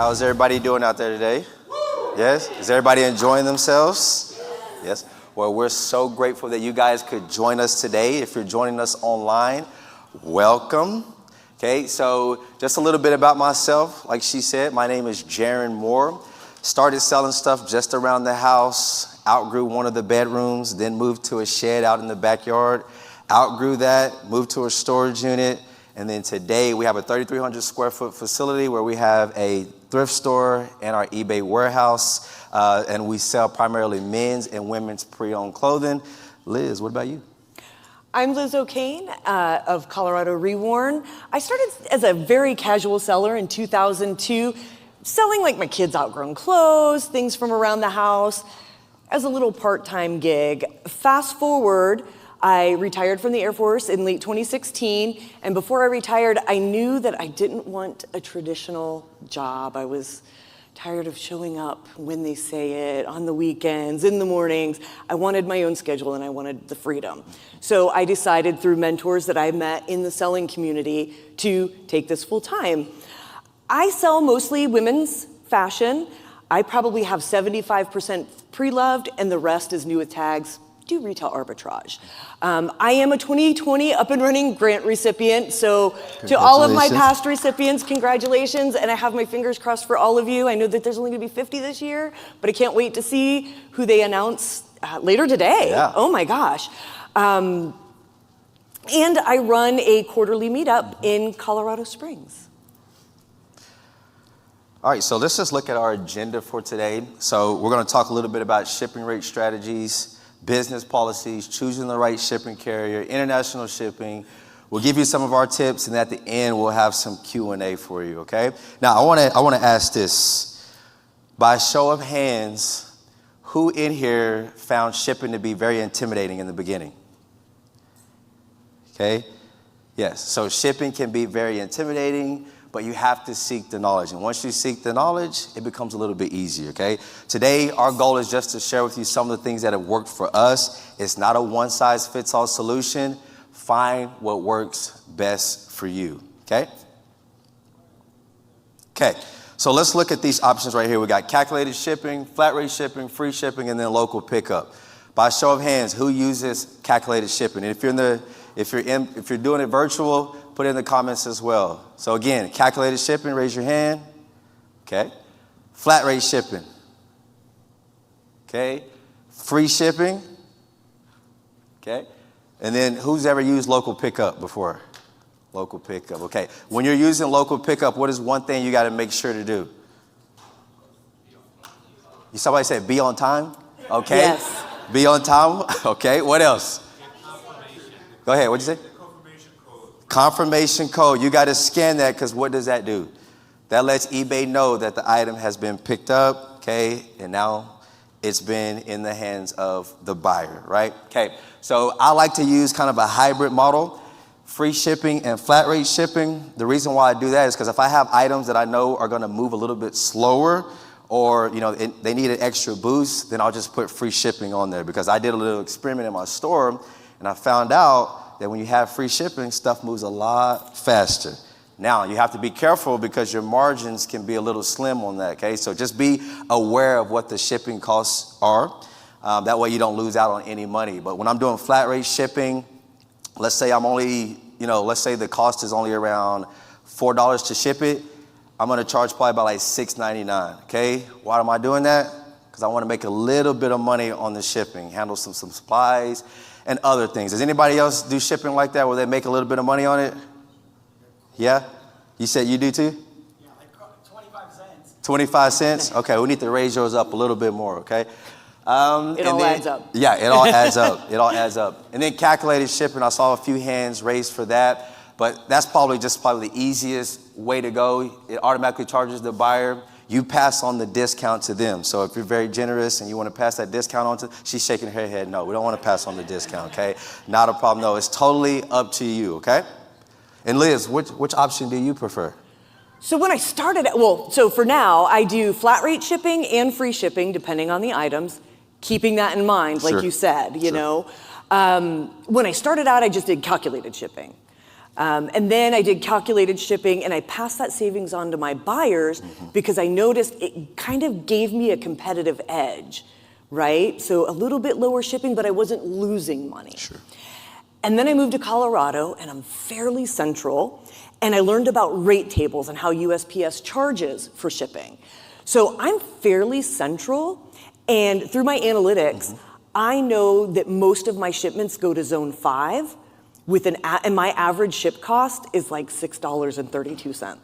How's everybody doing out there today? Yes? Is everybody enjoying themselves? Yes? Well, we're so grateful that you guys could join us today. If you're joining us online, welcome. Okay, so just a little bit about myself. Like she said, my name is Gerron Moore. Started selling stuff just around the house, outgrew one of the bedrooms, then moved to a shed out in the backyard, outgrew that, moved to a storage unit, and then today we have a 3,300 square foot facility where we have a thrift store and our eBay warehouse, and we sell primarily men's and women's pre-owned clothing. Liz, what about you? I'm Liz O'Kane of Colorado Reworn. I started as a very casual seller in 2002, selling like my kids' outgrown clothes, things from around the house, as a little part-time gig. Fast forward, I retired from the Air Force in late 2016, and before I retired, I knew that I didn't want a traditional job. I was tired of showing up when they say it, on the weekends, in the mornings. I wanted my own schedule and I wanted the freedom. So I decided through mentors that I met in the selling community to take this full time. I sell mostly women's fashion. I probably have 75% pre-loved and the rest is new with tags. Do retail arbitrage. I am a 2020 up and running grant recipient, so to all of my past recipients, congratulations, and I have my fingers crossed for all of you. I know that there's only gonna be 50 this year, but I can't wait to see who they announce later today. Yeah. Oh my gosh. And I run a quarterly meetup in Colorado Springs. All right, so let's just look at our agenda for today. So we're gonna talk a little bit about shipping rate strategies, business policies, choosing the right shipping carrier, international shipping. We'll give you some of our tips, and at the end, we'll have some Q&A for you, okay? Now, I wanna ask this. By show of hands, who in here found shipping to be very intimidating in the beginning? Okay, yes, so shipping can be very intimidating, but you have to seek the knowledge. And once you seek the knowledge, it becomes a little bit easier, okay? Today, our goal is just to share with you some of the things that have worked for us. It's not a one-size-fits-all solution. Find what works best for you, okay? Okay, so let's look at these options right here. We got calculated shipping, flat rate shipping, free shipping, and then local pickup. By show of hands, who uses calculated shipping? And if you're doing it virtual, put it in the comments as well. So again, calculated shipping, raise your hand. Okay. Flat rate shipping. Okay. Free shipping. Okay. And then who's ever used local pickup before? Local pickup. Okay. When you're using local pickup, what is one thing you got to make sure to do? Somebody said be on time? Okay. Yes. Be on time. Okay. What else? Go ahead. What'd you say? Confirmation code. You got to scan that because what does that do? That lets eBay know that the item has been picked up, okay, and now it's been in the hands of the buyer, right? Okay, so I like to use kind of a hybrid model, free shipping and flat rate shipping. The reason why I do that is because if I have items that I know are going to move a little bit slower or, you know, they need an extra boost, then I'll just put free shipping on there because I did a little experiment in my store and I found out that when you have free shipping, stuff moves a lot faster. Now, you have to be careful because your margins can be a little slim on that, okay? So just be aware of what the shipping costs are. That way you don't lose out on any money. But when I'm doing flat rate shipping, let's say let's say the cost is only around $4 to ship it. I'm gonna charge probably about like $6.99, okay? Why am I doing that? Because I wanna make a little bit of money on the shipping, handle some supplies, and other things. Does anybody else do shipping like that where they make a little bit of money on it? Yeah? You said you do too? Yeah, like 25 cents. 25 cents? Okay, we need to raise yours up a little bit more, okay? It all adds up. Yeah, it all adds up. It all adds up. And then calculated shipping, I saw a few hands raised for that, but that's probably the easiest way to go. It automatically charges the buyer. You pass on the discount to them. So if you're very generous and you want to pass that discount on to, she's shaking her head, no, we don't want to pass on the discount, okay? Not a problem, no, it's totally up to you, okay? And Liz, which option do you prefer? So when I started, so for now, I do flat rate shipping and free shipping, depending on the items, keeping that in mind, like you said, you know. When I started out, I just did calculated shipping. And then I did calculated shipping, and I passed that savings on to my buyers because I noticed it kind of gave me a competitive edge, right? So a little bit lower shipping, but I wasn't losing money. Sure. And then I moved to Colorado, and I'm fairly central, and I learned about rate tables and how USPS charges for shipping. So I'm fairly central, and through my analytics, I know that most of my shipments go to Zone 5, and my average ship cost is like $6.32.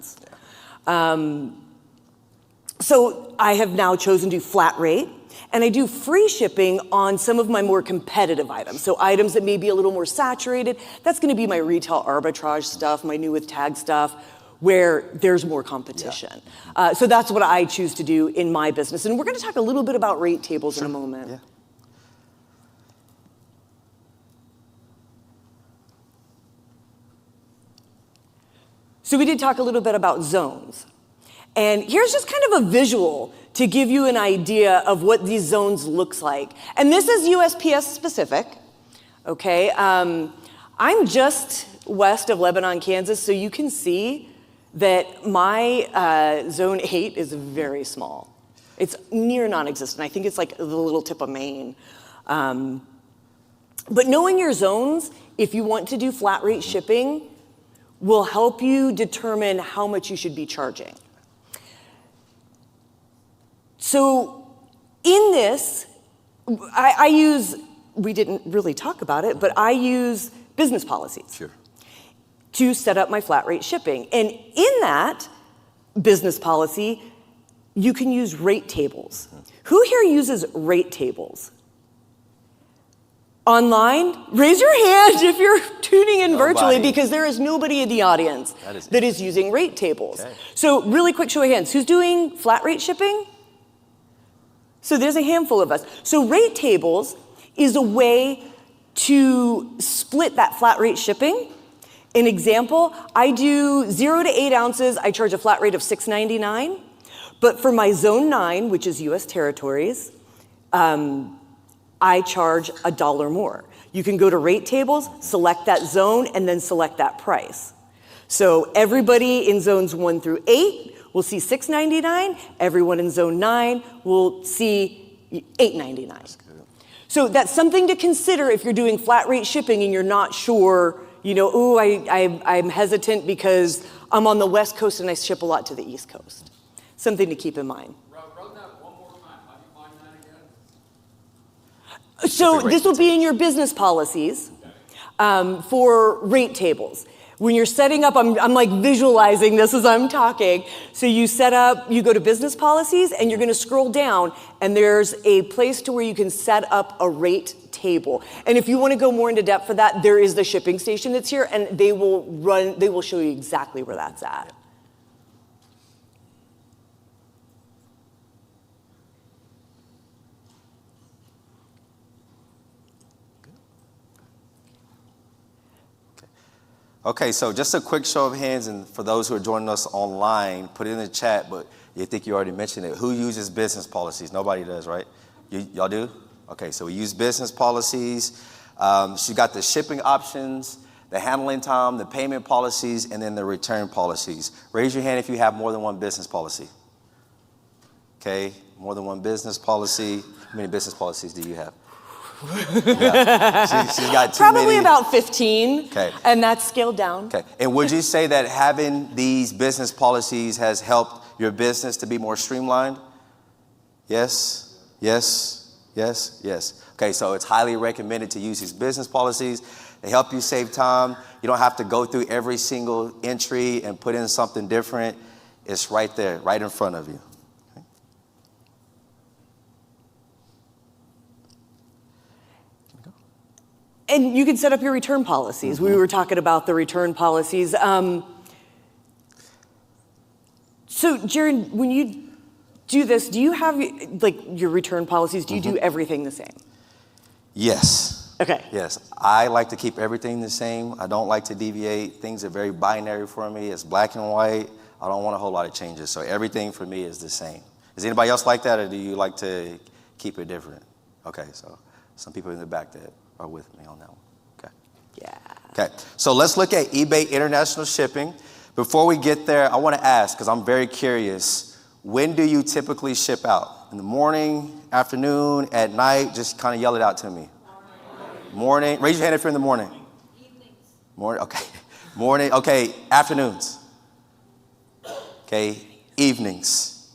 So I have now chosen to do flat rate, and I do free shipping on some of my more competitive items. So items that may be a little more saturated, that's gonna be my retail arbitrage stuff, my new with tag stuff, where there's more competition. So that's what I choose to do in my business. And we're gonna talk a little bit about rate tables in a moment. Yeah. So we did talk a little bit about zones. And here's just kind of a visual to give you an idea of what these zones looks like. And this is USPS specific, okay? I'm just west of Lebanon, Kansas, so you can see that my zone 8 is very small. It's near non-existent. I think it's like the little tip of Maine. But knowing your zones, if you want to do flat rate shipping, will help you determine how much you should be charging. So in this, we didn't really talk about it, but I use business policies to set up my flat rate shipping. And in that business policy, you can use rate tables. Who here uses rate tables? Online? Raise your hand if you're tuning in virtually, because there is nobody in the audience that is using rate tables. Okay. So really quick show of hands, who's doing flat rate shipping? So there's a handful of us. So rate tables is a way to split that flat rate shipping. An example, I do 0 to 8 ounces, I charge a flat rate of $6.99. But for my Zone 9, which is US territories, I charge $1 more. You can go to rate tables, select that zone, and then select that price. So everybody in zones 1 through 8 will see $6.99. Everyone in zone 9 will see $8.99. So that's something to consider if you're doing flat rate shipping and you're not sure, I'm hesitant because I'm on the West Coast and I ship a lot to the East Coast. Something to keep in mind. Run that one more time. How do you find that again? So this will be in your business policies for rate tables. When you're setting up, I'm like visualizing this as I'm talking. So you go to business policies, and you're gonna scroll down, and there's a place to where you can set up a rate table. And if you wanna go more into depth for that, there is the shipping station that's here, and they will show you exactly where that's at. Okay, so just a quick show of hands, and for those who are joining us online, put it in the chat, but you think you already mentioned it. Who uses business policies? Nobody does, right? Y'all do? Okay, so we use business policies. She got the shipping options, the handling time, the payment policies, and then the return policies. Raise your hand if you have more than one business policy. Okay, more than one business policy. How many business policies do you have? Yeah. She's got too Probably many. about 15, Okay. And that's scaled down. Okay, and would you say that having these business policies has helped your business to be more streamlined? Yes, yes, yes, yes. Okay, so it's highly recommended to use these business policies. They help you save time. You don't have to go through every single entry and put in something different. It's right there, right in front of you. And you can set up your return policies. Mm-hmm. We were talking about the return policies. So, Gerron, when you do this, do you have your return policies? Do you do everything the same? Yes. Okay. Yes. I like to keep everything the same. I don't like to deviate. Things are very binary for me. It's black and white. I don't want a whole lot of changes. So everything for me is the same. Is anybody else like that, or do you like to keep it different? Okay, so some people in the back that are with me on that one. Okay. Yeah. Okay, so let's look at eBay international shipping. Before we get there, I want to ask, because I'm very curious, when do you typically ship out? In the morning, afternoon, at night? Just kind of yell it out to me. Morning. Raise your hand if you're in the morning. Evenings. Morning, okay. Morning, okay. Afternoons. Okay, evenings.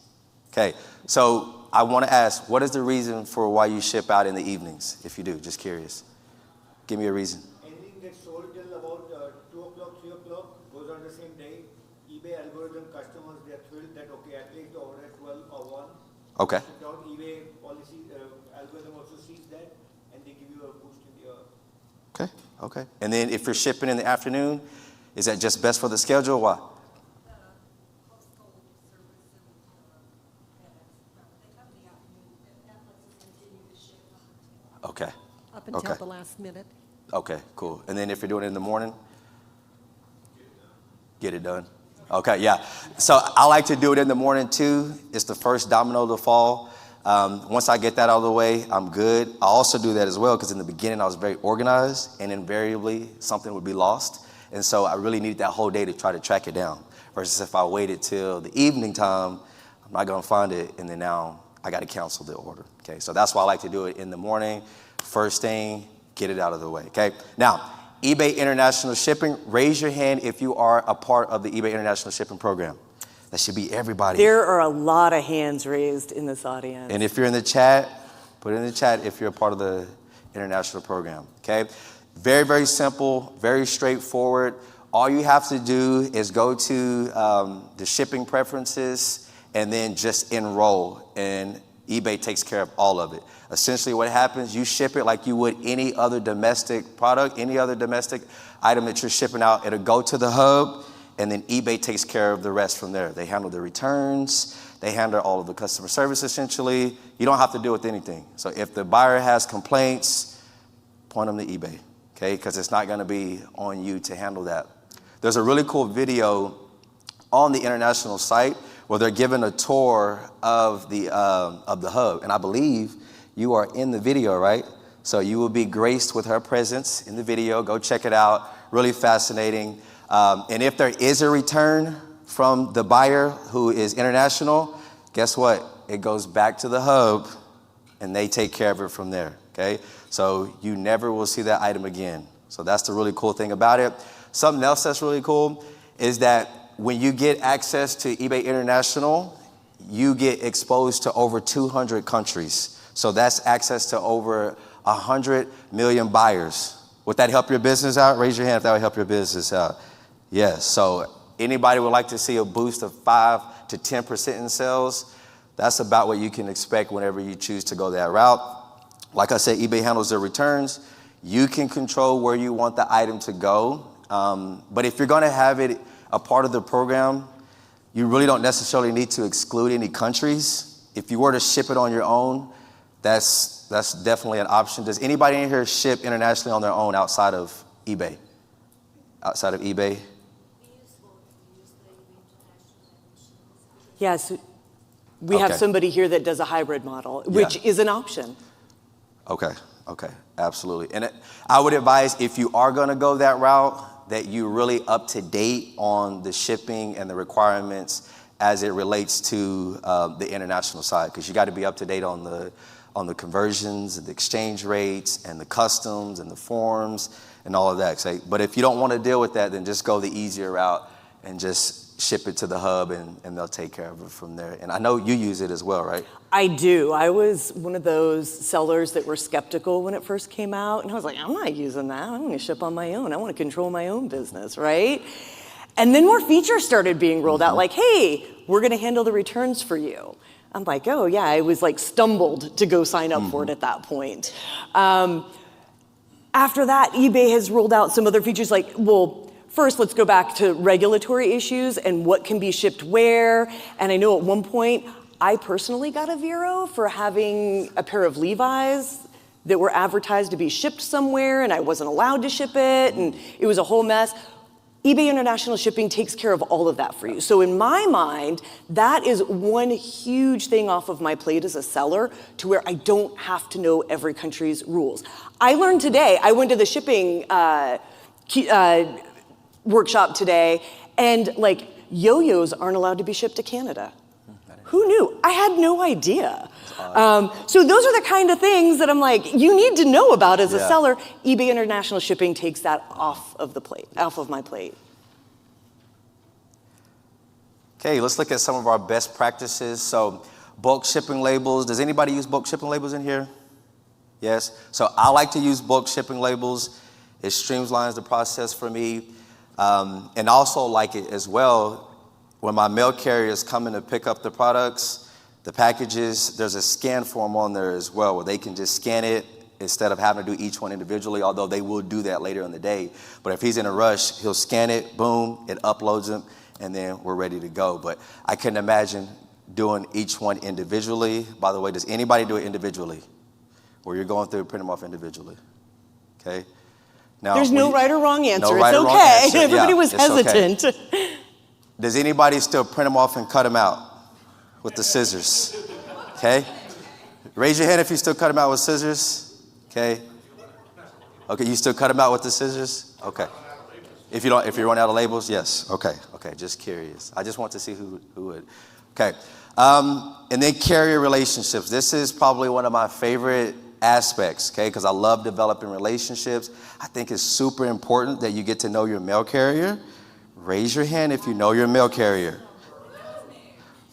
Okay, so I want to ask, what is the reason for why you ship out in the evenings? If you do, just curious. Give me a reason. Anything gets sold till about 2 o'clock, 3 o'clock, goes on the same day. eBay algorithm customers, they're thrilled that, okay, at least the order at 12 or 1. Okay. Shipped out. eBay policy, algorithm also sees that, and they give you a boost in the Okay, okay. And then if you're shipping in the afternoon, is that just best for the schedule? Why? Postal service and they come in the afternoon, that lets us continue to ship Okay, up until Okay. the last minute. okay, cool. And then if you're doing it in the morning? Get it done. Okay, yeah. So I like to do it in the morning too. It's the first domino to fall. Once I get that out of the way, I'm good. I also do that as well because in the beginning I was very organized and invariably something would be lost. And so I really needed that whole day to try to track it down. Versus if I waited till the evening time, I'm not gonna find it and then now I gotta cancel the order. Okay, so that's why I like to do it in the morning. First thing, get it out of the way, okay? Now, eBay International Shipping, raise your hand if you are a part of the eBay International Shipping program. That should be everybody. There are a lot of hands raised in this audience. And if you're in the chat, put it in the chat if you're a part of the international program, okay? Very, very simple, very straightforward. All you have to do is go to the shipping preferences and then just enroll, and eBay takes care of all of it. Essentially what happens, you ship it like you would any other domestic product, any other domestic item that you're shipping out. It'll go to the hub, and then eBay takes care of the rest from there. They handle the returns, they handle all of the customer service essentially. You don't have to deal with anything. So if the buyer has complaints, point them to eBay, okay? Because it's not gonna be on you to handle that. There's a really cool video on the international site where they're giving a tour of the hub. And I believe you are in the video, right? So you will be graced with her presence in the video. Go check it out. Really fascinating. And if there is a return from the buyer who is international, guess what? It goes back to the hub and they take care of it from there, okay? So you never will see that item again. So that's the really cool thing about it. Something else that's really cool is that when you get access to eBay International, you get exposed to over 200 countries. So that's access to over 100 million buyers. Would that help your business out? Raise your hand if that would help your business out. Yes, so anybody would like to see a boost of 5 to 10% in sales? That's about what you can expect whenever you choose to go that route. Like I said, eBay handles their returns. You can control where you want the item to go. But if you're gonna have it a part of the program, you really don't necessarily need to exclude any countries. If you were to ship it on your own, that's definitely an option. Does anybody in here ship internationally on their own outside of eBay? Outside of eBay? Yes, we have Okay. somebody here that does a hybrid model, which Yeah. is an option. Okay, absolutely. And I would advise if you are gonna go that route, that you're really up to date on the shipping and the requirements as it relates to the international side, because you gotta be up to date on the conversions and the exchange rates and the customs and the forms and all of that. So, but if you don't wanna deal with that, then just go the easier route and just ship it to the hub and they'll take care of it from there. And I know you use it as well, right? I do. I was one of those sellers that were skeptical when it first came out. And I was like, I'm not using that. I'm gonna ship on my own. I wanna control my own business, right? And then more features started being rolled out, like, hey, we're gonna handle the returns for you. I'm like, oh yeah, I was like stumbled to go sign up for it at that point. After that, eBay has rolled out some other features like, well, first, let's go back to regulatory issues and what can be shipped where. And I know at one point, I personally got a Vero for having a pair of Levi's that were advertised to be shipped somewhere and I wasn't allowed to ship it and it was a whole mess. eBay International Shipping takes care of all of that for you. So in my mind, that is one huge thing off of my plate as a seller to where I don't have to know every country's rules. I learned today, I went to the shipping workshop today, and like yo-yos aren't allowed to be shipped to Canada. Who knew? I had no idea. So those are the kind of things that I'm like, you need to know about as a seller. eBay International Shipping takes that off of my plate. Okay, let's look at some of our best practices. So bulk shipping labels. Does anybody use bulk shipping labels in here? Yes. So I like to use bulk shipping labels. It streamlines the process for me. And also like it as well, when my mail carriers come in to pick up the products, the packages, there's a scan form on there as well where they can just scan it instead of having to do each one individually, although they will do that later in the day. But if he's in a rush, he'll scan it, boom, it uploads them, and then we're ready to go. But I couldn't imagine doing each one individually. By the way, does anybody do it individually? Where you're going through, print them off individually, okay? Now, There's no right or wrong answer. No right it's or wrong okay. answer. Everybody was it's hesitant. Okay. Does anybody still print them off and cut them out with the scissors? Okay. Raise your hand if you still cut them out with scissors. Okay. Okay, you still cut them out with the scissors? Okay. If you run out of labels, yes. Okay. Okay, just curious. I just want to see who would. Okay. And then carrier relationships. This is probably one of my favorite aspects, okay, because I love developing relationships. I think it's super important that you get to know your mail carrier. Raise your hand if you know your mail carrier.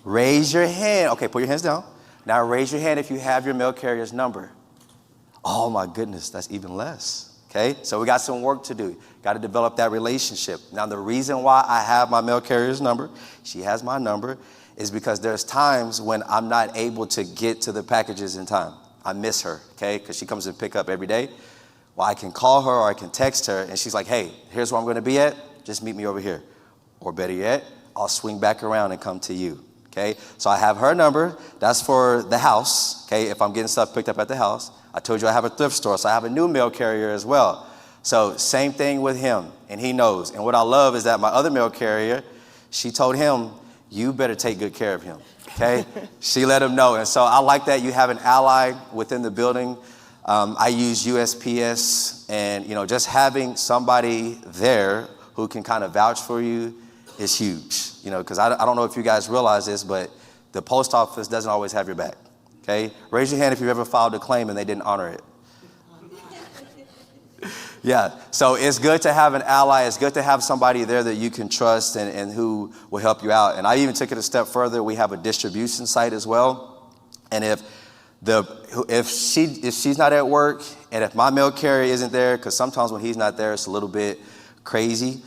Raise your hand. Okay, put your hands down. Now raise your hand if you have your mail carrier's number. Oh my goodness, that's even less. Okay, so we got some work to do. Got to develop that relationship. Now the reason why I have my mail carrier's number, she has my number, is because there's times when I'm not able to get to the packages in time. I miss her, okay, because she comes to pick up every day. Well, I can call her or I can text her, and she's like, hey, here's where I'm going to be at. Just meet me over here. Or better yet, I'll swing back around and come to you, okay? So I have her number. That's for the house, okay, if I'm getting stuff picked up at the house. I told you I have a thrift store, so I have a new mail carrier as well. So same thing with him, and he knows. And what I love is that my other mail carrier, she told him, you better take good care of him, okay? She let him know. And so I like that you have an ally within the building. I use USPS, and just having somebody there who can kind of vouch for you is huge, because I don't know if you guys realize this, but the post office doesn't always have your back, okay? Raise your hand if you've ever filed a claim and they didn't honor it. Yeah, so it's good to have an ally. It's good to have somebody there that you can trust and who will help you out. And I even took it a step further. We have a distribution site as well. And if she's not at work, and if my mail carrier isn't there, because sometimes when he's not there, it's a little bit crazy.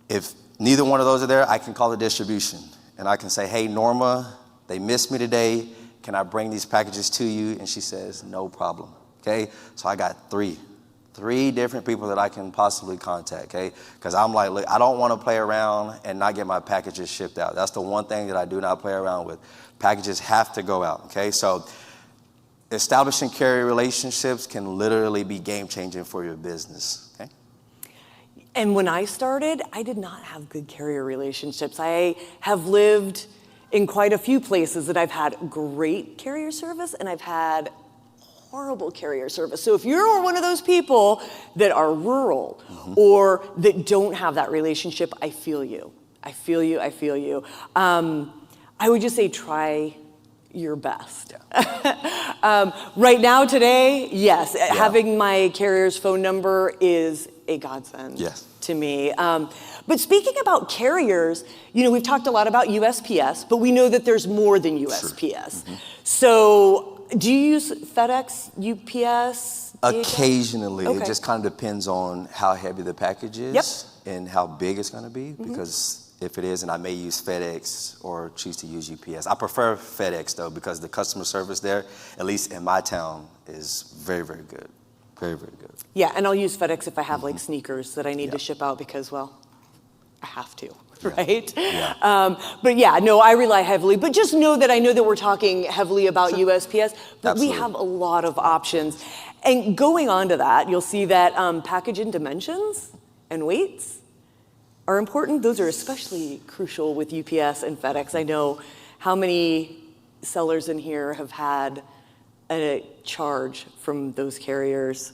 If neither one of those are there, I can call the distribution. And I can say, hey, Norma, they missed me today. Can I bring these packages to you? And she says, no problem. Okay, so I got three different people that I can possibly contact, okay? Because I'm like, look, I don't want to play around and not get my packages shipped out. That's the one thing that I do not play around with. Packages have to go out, okay? So establishing carrier relationships can literally be game-changing for your business, okay? And when I started, I did not have good carrier relationships. I have lived in quite a few places that I've had great carrier service, and I've had horrible carrier service. So if you're one of those people that are rural or that don't have that relationship, I feel you. I feel you. I feel you. I would just say try your best. Yeah. Right now, today, yes, having my carrier's phone number is a godsend to me. But speaking about carriers, we've talked a lot about USPS, but we know that there's more than USPS. Sure. So do you use FedEx, UPS? Occasionally. Okay. It just kind of depends on how heavy the package is and how big it's going to be. Because if it is, and I may use FedEx or choose to use UPS. I prefer FedEx, though, because the customer service there, at least in my town, is very, very good. Very, very good. Yeah, and I'll use FedEx if I have like sneakers that I need to ship out because, well, I have to. Right? Yeah. But yeah, no, I rely heavily. But just know that I know that we're talking heavily about USPS, but we have a lot of options. And going on to that, you'll see that package and dimensions and weights are important. Those are especially crucial with UPS and FedEx. I know how many sellers in here have had a charge from those carriers.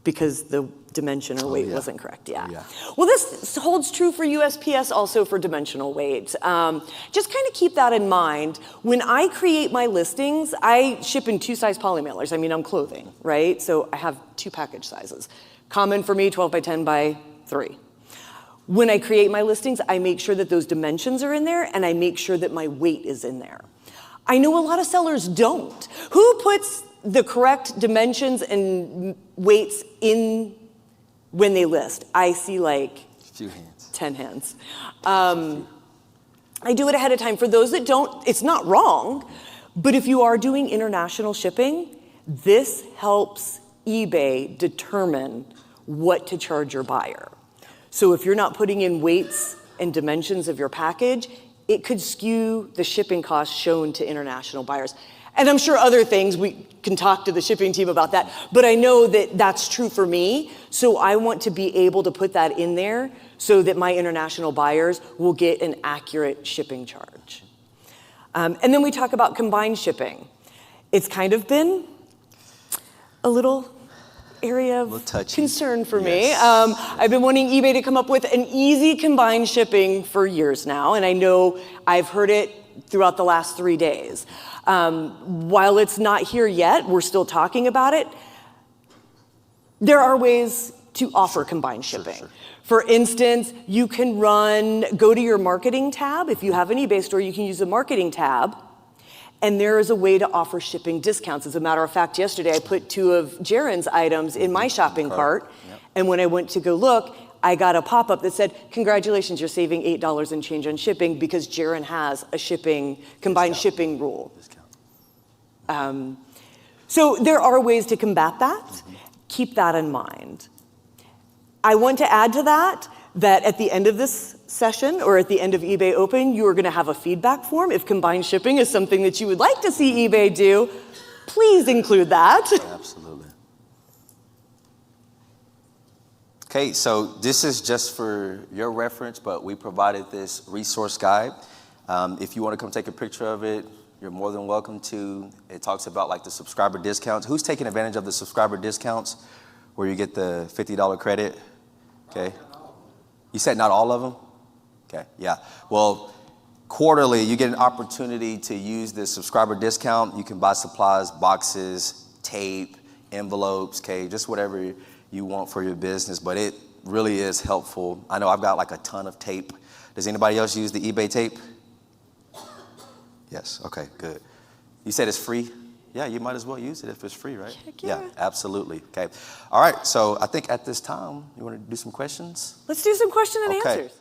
because the dimension or weight yeah. wasn't correct. Yeah. Yeah. Well, this holds true for USPS also for dimensional weight. Just kind of keep that in mind. When I create my listings, I ship in 2-size poly mailers. I mean, I'm clothing, right? So I have 2 package sizes. Common for me, 12 by 10 by 3. When I create my listings, I make sure that those dimensions are in there and I make sure that my weight is in there. I know a lot of sellers don't. Who puts the correct dimensions and weights in when they list? I see like A few hands. 10 hands. I do it ahead of time. For those that don't, it's not wrong, but if you are doing international shipping, this helps eBay determine what to charge your buyer. So if you're not putting in weights and dimensions of your package, it could skew the shipping costs shown to international buyers. And I'm sure other things, we can talk to the shipping team about that, but I know that that's true for me, so I want to be able to put that in there so that my international buyers will get an accurate shipping charge. And then we talk about combined shipping. It's kind of been a little area of concern for me. Yes. I've been wanting eBay to come up with an easy combined shipping for years now, and I know I've heard it throughout the last 3 days. While it's not here yet, we're still talking about it. There are ways to offer combined shipping. Sure. For instance, you can go to your marketing tab. If you have an eBay store, you can use the marketing tab. And there is a way to offer shipping discounts. As a matter of fact, yesterday I put 2 of Gerron's items in my shopping cart. Yep. And when I went to go look, I got a pop-up that said, congratulations, you're saving $8 and change on shipping because Gerron has a combined shipping rule. So there are ways to combat that. Mm-hmm. Keep that in mind. I want to add to that at the end of this session or at the end of eBay Open, you are going to have a feedback form. If combined shipping is something that you would like to see eBay do, please include that. Absolutely. Okay, so this is just for your reference, but we provided this resource guide. If you want to come take a picture of it, you're more than welcome to. It talks about like the subscriber discounts. Who's taking advantage of the subscriber discounts where you get the $50 credit? Okay. You said not all of them? Okay, yeah. Well, quarterly, you get an opportunity to use the subscriber discount. You can buy supplies, boxes, tape, envelopes, okay, just whatever you want for your business, but it really is helpful. I know I've got like a ton of tape. Does anybody else use the eBay tape? Yes, okay, good. You said it's free? Yeah, you might as well use it if it's free, right? Heck yeah. Yeah, absolutely, okay. All right, so I think at this time, you want to do some questions? Let's do some question and Okay. answers.